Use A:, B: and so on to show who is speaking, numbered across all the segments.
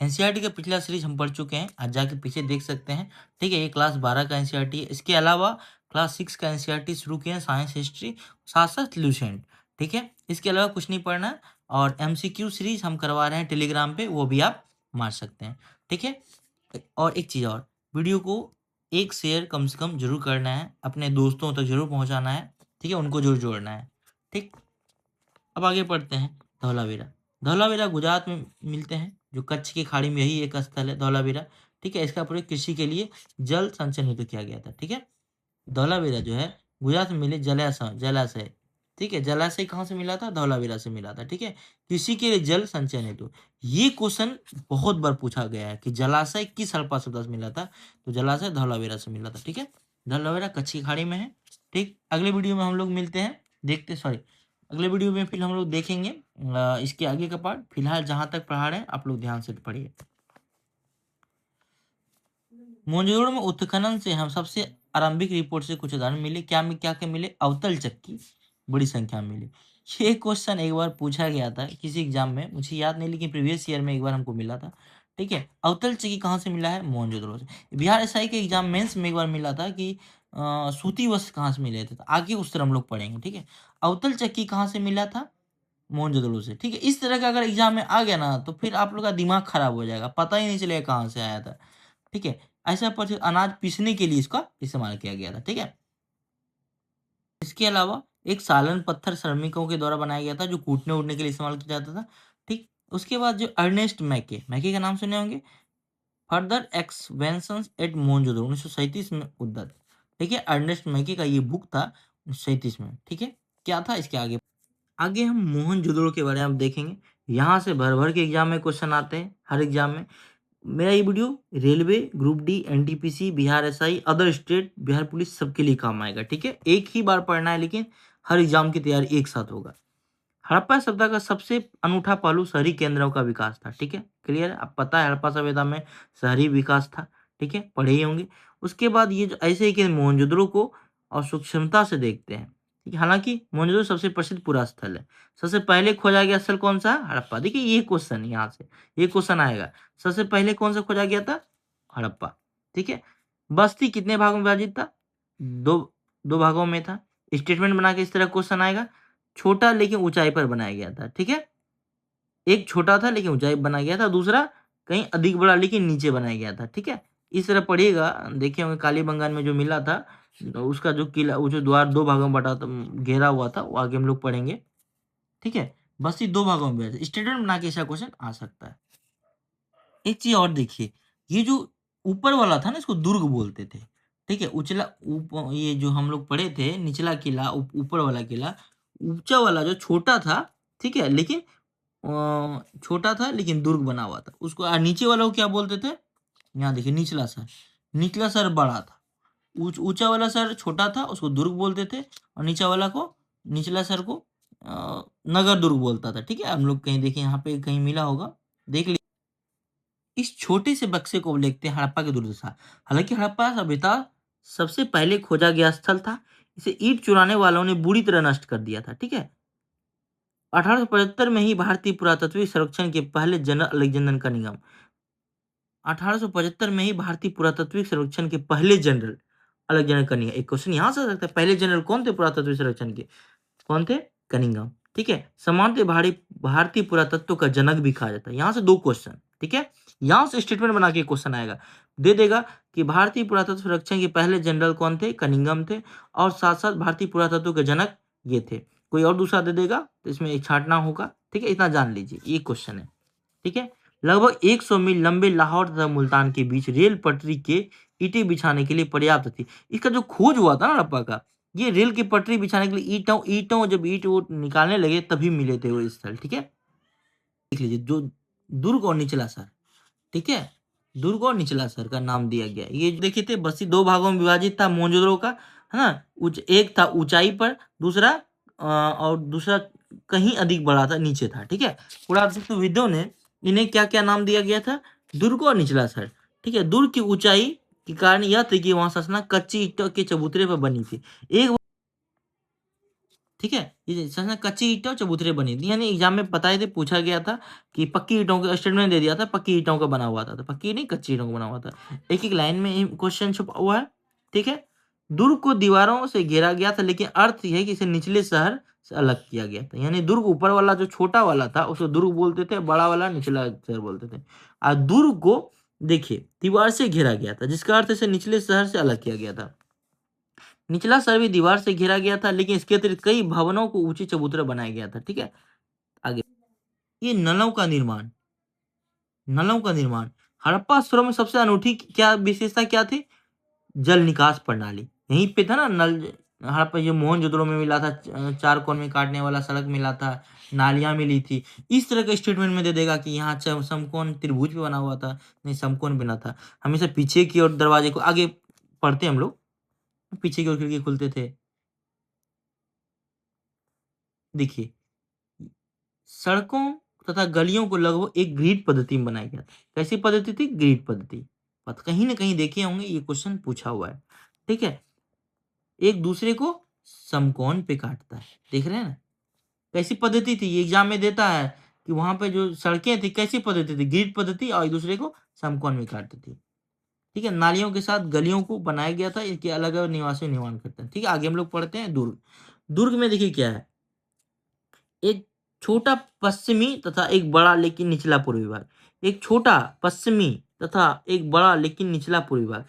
A: NCERT का पिछला series हम पढ़ चुके हैं, आज जाके पीछे देख सकते हैं। ठीक है, ये क्लास 12 का एनसीईआरटी है। इसके अलावा क्लास 6 का एनसीईआरटी शुरू किए हैं, साइंस हिस्ट्री, साथ साथ ल्यूसेंट। ठीक है, इसके अलावा कुछ नहीं पढ़ना है। और एमसीक्यू सीरीज हम करवा रहे हैं टेलीग्राम पे, वो भी आप मार सकते हैं। ठीक है, और एक चीज़ और, वीडियो को एक शेयर कम से कम जरूर करना है, अपने दोस्तों तक जरूर पहुंचाना है। ठीक है, उनको जरूर जोड़ना है। ठीक, अब आगे पढ़ते हैं। धौलावीरा। धौलावीरा गुजरात में मिलते हैं, जो कच्छ की खाड़ी में यही एक स्थल है धौलावीरा। ठीक है, इसका प्रयोग कृषि के लिए जल संचयन हेतु किया गया था। ठीक है, धौलावीरा जो है गुजरात में मिले जलाशय जलाशय। ठीक है, जलाशय कहाँ से मिला था? धौलावीरा से मिला था। ठीक है, कृषि के लिए जल संचयन हेतु। ये क्वेश्चन बहुत बार पूछा गया है कि जलाशय किस हड़प्पा सभ्यता से मिला था, तो जलाशय धौलावीरा से मिला था। ठीक है, धौलावीरा कच्छ की खाड़ी में है। ठीक, अगले वीडियो में हम लोग मिलते हैं, अगले वीडियो में फिर हम लोग देखेंगे इसके आगे का पार्ट। फिलहाल जहां तक पढ़ा रहे हैं आप लोग ध्यान से पढ़िए। मोहनजोदड़ो में उत्खनन से हम सबसे आरंभिक रिपोर्ट से कुछ उदाहरण मिले। क्या क्या मिले? अवतल चक्की बड़ी संख्या में मिले। ये क्वेश्चन एक बार पूछा गया था किसी एग्जाम में, मुझे याद नहीं, लेकिन प्रीवियस ईयर में एक बार हमको मिला था। ठीक है, अवतल चक्की कहाँ से मिला है? मोहनजोदड़ो से। बिहार एसआई के एग्जाम मेंस में एक बार मिला था कि सूती वस्त्र कहाँ से मिले थे, तो आगे उस तरह हम लोग पढ़ेंगे। ठीक है, अवतल चक्की कहाँ से मिला था? मोहनजोदड़ो से। ठीक है, इस तरह का अगर एग्जाम में आ गया ना, तो फिर आप लोग का दिमाग खराब हो जाएगा, पता ही नहीं चलेगा कहाँ से आया था। ठीक है, ऐसा पर अनाज पीसने के लिए इसका इस्तेमाल किया गया था। ठीक है, इसके अलावा एक सालन पत्थर श्रमिकों के द्वारा बनाया गया था, जो कूटने उटने के लिए इस्तेमाल किया जाता था। ठीक, उसके बाद जो अर्नेस्ट मैके, मैके का नाम सुने होंगे, फर्दर एक्सपेंशन एट मोहनजोदड़ो 1937 में उद्धत। ठीक है, अर्नेस्ट मैके का ये बुक था 1937 में। ठीक है, क्या था इसके आगे? आगे हम मोहनजोदड़ो के बारे में देखेंगे। यहाँ से भर भर के एग्जाम में क्वेश्चन आते हैं, हर एग्जाम में। मेरा ये video railway, group D, NTPC, Bihar SI, other state, Bihar police सबके लिए काम आएगा। ठीक है, एक ही बार पढ़ना है, लेकिन हर एग्जाम की तैयारी एक साथ होगा। हड़प्पा सभ्यता का सबसे अनूठा पहलू शहरी केंद्रों का विकास था। ठीक है, क्लियर है? अब पता है हड़प्पा सभ्यता में शहरी विकास था। ठीक है, पढ़े ही होंगे। उसके बाद ये जो ऐसे ही कि मोहनजोदड़ो को और सूक्ष्मता से देखते हैं। ठीक है, हालांकि मोहनजोदड़ो सबसे प्रसिद्ध पूरा स्थल है। सबसे पहले खोजा गया स्थल कौन सा? हड़प्पा। देखिए ये क्वेश्चन, यहाँ से ये क्वेश्चन आएगा, सबसे पहले कौन सा खोजा गया था? हड़प्पा। ठीक है, बस्ती कितने भागों में विभाजित था? दो दो भागों में था। स्टेटमेंट बना के इस तरह क्वेश्चन आएगा, छोटा लेकिन ऊंचाई पर बनाया गया था। ठीक है, एक छोटा था लेकिन ऊंचाई पर बनाया गया था, दूसरा कहीं अधिक बड़ा लेकिन नीचे बनाया गया था। ठीक है, इस तरह पढ़िएगा। देखिए होंगे कालीबंगान में जो मिला था, उसका जो किला, वो जो द्वार दो भागों में बटा था, घेरा हुआ था, वो आगे हम लोग पढ़ेंगे। ठीक है, बस ये दो भागों में स्टेटमेंट बना के ऐसा क्वेश्चन आ सकता है। एक चीज और देखिए, ये जो ऊपर वाला था ना, इसको दुर्ग बोलते थे। ठीक है, उचला ये जो हम लोग पढ़े थे, निचला किला, ऊपर वाला किला, ऊंचा वाला जो छोटा था। ठीक है, लेकिन छोटा था लेकिन दुर्ग बना हुआ था उसको। नीचे वाला को क्या बोलते थे? यहाँ देखिए, निचला सर, निचला सर बड़ा था, ऊंचा वाला सर छोटा था, उसको दुर्ग बोलते थे। और नीचा वाला को, निचला सर को नगर दुर्ग बोलता था। ठीक है, हम लोग कहीं देखें, यहाँ पे कहीं मिला होगा, देख लीजिए। इस छोटे से बक्से को लिखते हैं हड़प्पा की दुर्दशा। हालांकि हड़प्पा सभ्यता सबसे पहले खोजा गया स्थल था, इसे ईंट चुराने वालों ने बुरी तरह नष्ट कर दिया था। ठीक है, 1875 में ही भारतीय पुरातत्विक सर्वेक्षण के पहले जनरल अलेक्जेंडर कनिंघम, 1875 में ही भारतीय पुरातत्विक सर्वेक्षण के पहले जनरल अलेक्जेंडर कनिंघम। एक क्वेश्चन यहां से आ सकता है, पहले जनरल कौन थे पुरातत्विक सर्वेक्षण के? कौन थे? कनिंघम। ठीक है, सामान्य भारतीय पुरातत्व का जनक भी कहा जाता है। यहाँ से दो क्वेश्चन। ठीक है, यहाँ से स्टेटमेंट बना के क्वेश्चन आएगा, दे देगा कि भारतीय पुरातत्व सर्वेक्षण के पहले जनरल कौन थे? कनिंघम थे, और साथ साथ भारतीय पुरातत्व के जनक ये थे। कोई और दूसरा दे देगा तो इसमें एक छांटना होगा। ठीक है, इतना जान लीजिए, ये क्वेश्चन है। ठीक है, लगभग 100 मील लंबे लाहौर तथा मुल्तान के बीच रेल पटरी के ईंटें बिछाने के लिए पर्याप्त थी। इसका जो खोज हुआ था ना हड़प्पा का, ये रेल की पटरी बिछाने के लिए ईंटों जब ईंट वो निकालने लगे तभी मिले थे वो स्थल। ठीक है, देख लीजिए, जो दुर्ग और निचला सर। ठीक है, दुर्ग और निचला सर का नाम दिया गया। ये जो देखे थे, बस्ती दो भागों में विभाजित था मोहनजोदड़ो का, है ना। एक था ऊंचाई पर, दूसरा और दूसरा कहीं अधिक बड़ा था, नीचे था। ठीक है, पुरातत्वविदों ने इन्हें क्या क्या नाम दिया गया था? दुर्ग और निचला सर। ठीक है, दुर्ग की ऊंचाई के कारण यह थी कि वहां शासना कच्ची ईंटों के चबूतरे पर बनी थी। एक ठीक है, ये समझना, कच्ची ईंटों चबूतरे बनी थी, यानी एग्जाम में बताए थे, पूछा गया था कि पक्की ईंटों का स्टेटमेंट दे दिया था, पक्की ईंटों का बना हुआ था, तो पक्की नहीं कच्ची ईंटों का बना हुआ था। एक एक लाइन में क्वेश्चन छुपा हुआ है। ठीक है, दुर्ग को दीवारों से घेरा गया था, लेकिन अर्थ यह है कि इसे निचले शहर से अलग किया गया था। यानी दुर्ग ऊपर वाला जो छोटा वाला था उसको दुर्ग बोलते थे, बड़ा वाला निचला शहर बोलते थे। और दुर्ग को देखिए दीवार से घेरा गया था, जिसका अर्थ इसे निचले शहर से अलग किया गया था। निचला शहर भी दीवार से घेरा गया था, लेकिन इसके अतिरिक्त कई भवनों को ऊंची चबूतरा बनाया गया था। ठीक है, आगे ये नलों का निर्माण। नलों का निर्माण हड़प्पा शहरों में सबसे अनूठी क्या विशेषता क्या थी? जल निकास प्रणाली। यहीं पे था ना नल। हड़प्पा ये मोहनजोदड़ो में मिला था, चार कोन में काटने वाला सड़क मिला था, नालियां मिली थी। इस तरह का स्टेटमेंट में दे देगा कि यहाँ समकोण त्रिभुज पे बना हुआ था, नहीं समकोण बना था। हमेशा पीछे की ओर दरवाजे को आगे पढ़ते हम लोग, पीछे की ओर खिड़की खुलते थे। देखिए सड़कों तथा गलियों को लगभग एक ग्रिड पद्धति में बनाया गया था। कैसी पद्धति थी? ग्रिड पद्धति। कहीं ना कहीं देखे होंगे, ये क्वेश्चन पूछा हुआ है। ठीक है, एक दूसरे को समकोण पे काटता है, देख रहे हैं ना कैसी पद्धति थी। ये एग्जाम में देता है कि वहां पे जो सड़कें थी कैसी पद्धति थी? ग्रिड पद्धति, और एक दूसरे को समकोण में काटती थी। ठीक है, नालियों के साथ गलियों को बनाया गया था, इनके अलग अलग निवासी निर्माण करते हैं। ठीक है, आगे हम लोग पढ़ते हैं दुर्ग। दुर्ग में देखिए क्या है, एक छोटा पश्चिमी तथा एक बड़ा लेकिन निचला पूर्वी भाग। एक छोटा पश्चिमी तथा एक बड़ा लेकिन निचला पूर्वी भाग।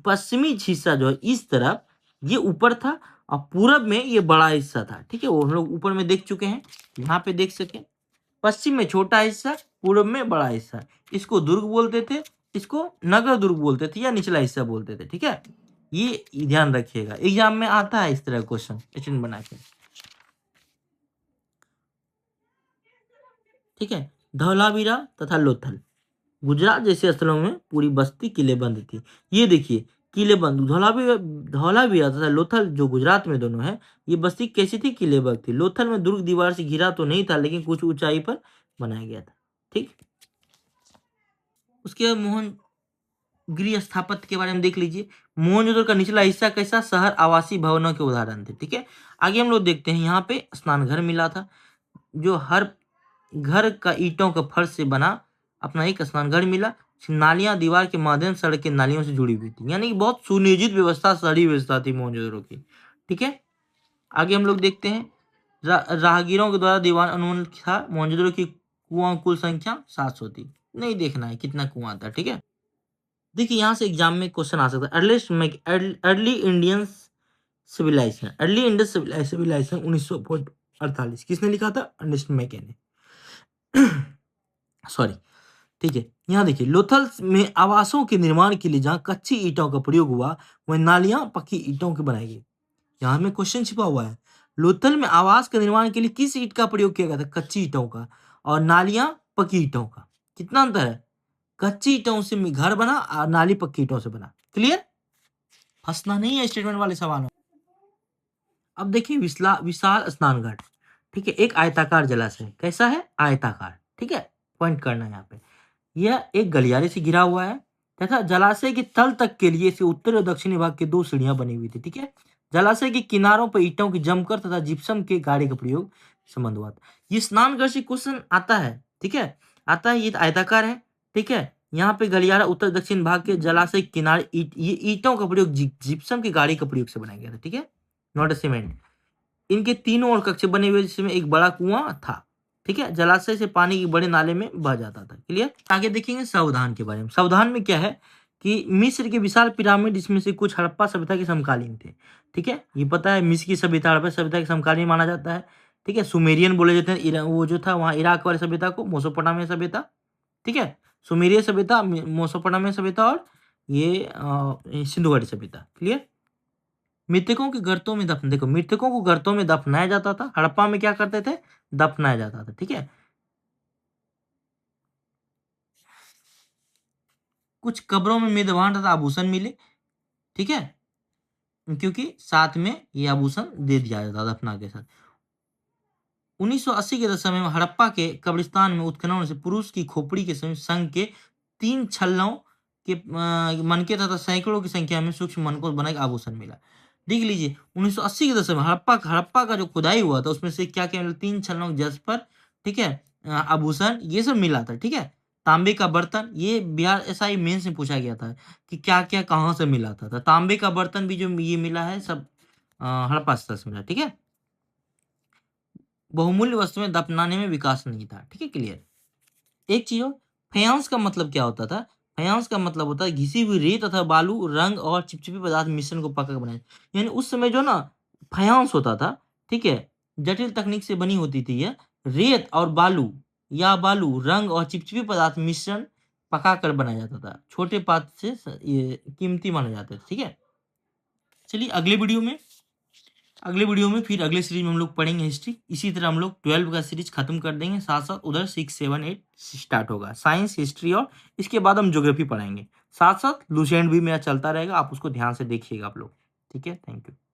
A: पश्चिमी हिस्सा जो है इस तरफ ये ऊपर था, और पूरब में ये बड़ा हिस्सा था। ठीक है, वो हम लोग ऊपर में देख चुके हैं, यहाँ पे देख सके। पश्चिम में छोटा हिस्सा, पूरब में बड़ा हिस्सा। इसको दुर्ग बोलते थे, इसको नगर दुर्ग बोलते थे, या निचला हिस्सा बोलते थे। ठीक है, ये ध्यान रखिएगा, एग्जाम में आता है इस तरह क्वेश्चन स्टेटमेंट बना के। ठीक है, धौलावीरा तथा लोथल। गुजरात जैसे स्थलों में पूरी बस्ती किलेबंद थी। ये देखिए किलेबंद, धौलावीरा तथा लोथल जो गुजरात में दोनों है, ये बस्ती कैसी थी? किलेबंद थी। लोथल में दुर्ग दीवार से घिरा तो नहीं था, लेकिन कुछ ऊंचाई पर बनाया गया था। ठीक, उसके बाद मोहन गृह स्थापत्य के बारे में देख लीजिए। मोहनजोदड़ो का निचला हिस्सा कैसा? शहर आवासीय भवनों के उदाहरण थे। ठीक है, आगे हम लोग देखते हैं, यहाँ पे स्नान घर मिला था, जो हर घर का ईंटों का फर्श से बना अपना एक स्नानघर मिला। नालियां दीवार के माध्यम सड़क के नालियों से जुड़ी हुई थी, यानी कि बहुत सुनियोजित व्यवस्था, शहरी व्यवस्था थी मोहनजोदड़ो की। ठीक है, आगे हम लोग देखते हैं, राहगीरों के द्वारा दीवान अनुमोदन था। मोहनजोदड़ो की कुआं कुल संख्या 700 थी। नहीं देखना है कितना कुआं था। ठीक है, देखिए यहाँ से एग्जाम में क्वेश्चन आ सकता है। Early Indian civilisation, early Indus civilisation 1948 किसने लिखा था? अर्नेस्ट मैके ने। सॉरी। ठीक है, यहाँ देखिए लोथल में आवासों के निर्माण के लिए जहाँ कच्ची ईंटों का प्रयोग हुआ, वह नालियां पक्की ईंटों की बनाई गई। यहाँ में क्वेश्चन छिपा हुआ है, लोथल में आवास के निर्माण के लिए किस ईंट का प्रयोग किया गया था? कच्ची ईंटों का, और नालियां पक्की ईंटों का। कितना अंतर है? कच्ची ईंटों से घर बना और नाली पक्की ईंटों से बना। क्लियर? फंसना नहीं है स्टेटमेंट वाले सवालों। अब देखिए विशाल स्नान घाट। ठीक है, एक आयताकार जलाशय, कैसा है? आयताकार। ठीक है, पॉइंट करना है यहाँ पे। यह एक गलियारे से घिरा हुआ है तथा जलाशय के तल तक के लिए इसे उत्तरी और दक्षिणी भाग की 2 सीढ़ियां बनी हुई थी। ठीक है, जलाशय के किनारों पर ईंटों की जमकर तथा जिप्सम के गाढ़े का प्रयोग संबंध हुआ था। ये स्नानघर से क्वेश्चन आता है। ठीक है, आता है, ये आयताकार है। ठीक है, यहाँ पे गलियारा उत्तर दक्षिण भाग के जलाशय के किनारे ये ईंटों का प्रयोग जिप्सम की गाढ़ी का प्रयोग से बनाया गया था। ठीक है, नॉट ए सीमेंट। इनके तीनों ओर कक्ष बने हुए, जिसमें एक बड़ा कुआं था। ठीक है, जलाशय से पानी की बड़े नाले में बह जाता था। क्लियर? आगे देखेंगे सावधान के बारे में। सावधान में क्या है कि मिस्र के विशाल पिरामिड, इसमें से कुछ हड़प्पा सभ्यता के समकालीन थे। ठीक है, ये पता है मिस्र की सभ्यता हड़प्पा सभ्यता के समकालीन माना जाता है। ठीक है, सुमेरियन बोले जाते हैं, वो जो था वहाँ इराक वाली सभ्यता को मेसोपोटामिया सभ्यता। ठीक है, सुमेरिय सभ्यता, मेसोपोटामिया सभ्यता, और ये सिंधु घाटी सभ्यता। क्लियर? मृतकों के गर्तों में दफन, देखो मृतकों को गर्तों में दफनाया जाता था। हड़प्पा में क्या करते थे? दफनाया जाता था। ठीक है, कुछ कब्रों में मेदवान तथा आभूषण मिले। ठीक है, क्योंकि साथ में ये आभूषण दे दिया जाता था दफना के साथ। 1980 के दशक में हड़प्पा के कब्रिस्तान में उत्खनन से पुरुष की खोपड़ी के संग के 3 छल्लों के मनके तथा सैकड़ों की संख्या में सूक्ष्म मनकों बना एक आभूषण मिला। देख लीजिए 1980 के दशक में हड़प्पा का जो खुदाई हुआ था उसमें से क्या क्या मिला, 3 छलंग जस्पर, ठीक है, आभूषण, ये सब मिला था, ठीक है। तांबे का बर्तन, ये बिहार एसआई मेंस में पूछा गया था कि क्या क्या कहाँ से मिला था, तो तांबे का बर्तन भी जो ये मिला है सब हड़प्पा स्थल से मिला, ठीक है। बहुमूल्य वस्तुएं दफनाने में विकास नहीं था, ठीक है, क्लियर। एक चीज और, फायांस का मतलब क्या होता था? फायांस का मतलब होता है घिसी हुई रेत अथवा बालू, रंग और चिपचिपी पदार्थ मिश्रण को पका बनाए। यानी उस समय जो ना फायांस होता था, ठीक है, जटिल तकनीक से बनी होती थी ये, रेत और बालू या बालू, रंग और चिपचिपी पदार्थ मिश्रण पका कर बनाया जाता था। छोटे पात्र से ये कीमती माना जाता है, ठीक है। चलिए अगले वीडियो में फिर अगले सीरीज में हम लोग पढ़ेंगे हिस्ट्री। इसी तरह हम लोग 12 का सीरीज खत्म कर देंगे, साथ साथ उधर 6, 7, 8 स्टार्ट होगा, साइंस, हिस्ट्री, और इसके बाद हम ज्योग्राफी पढ़ाएंगे। साथ साथ लुसेंट भी मेरा चलता रहेगा, आप उसको ध्यान से देखिएगा आप लोग, ठीक है। Thank you.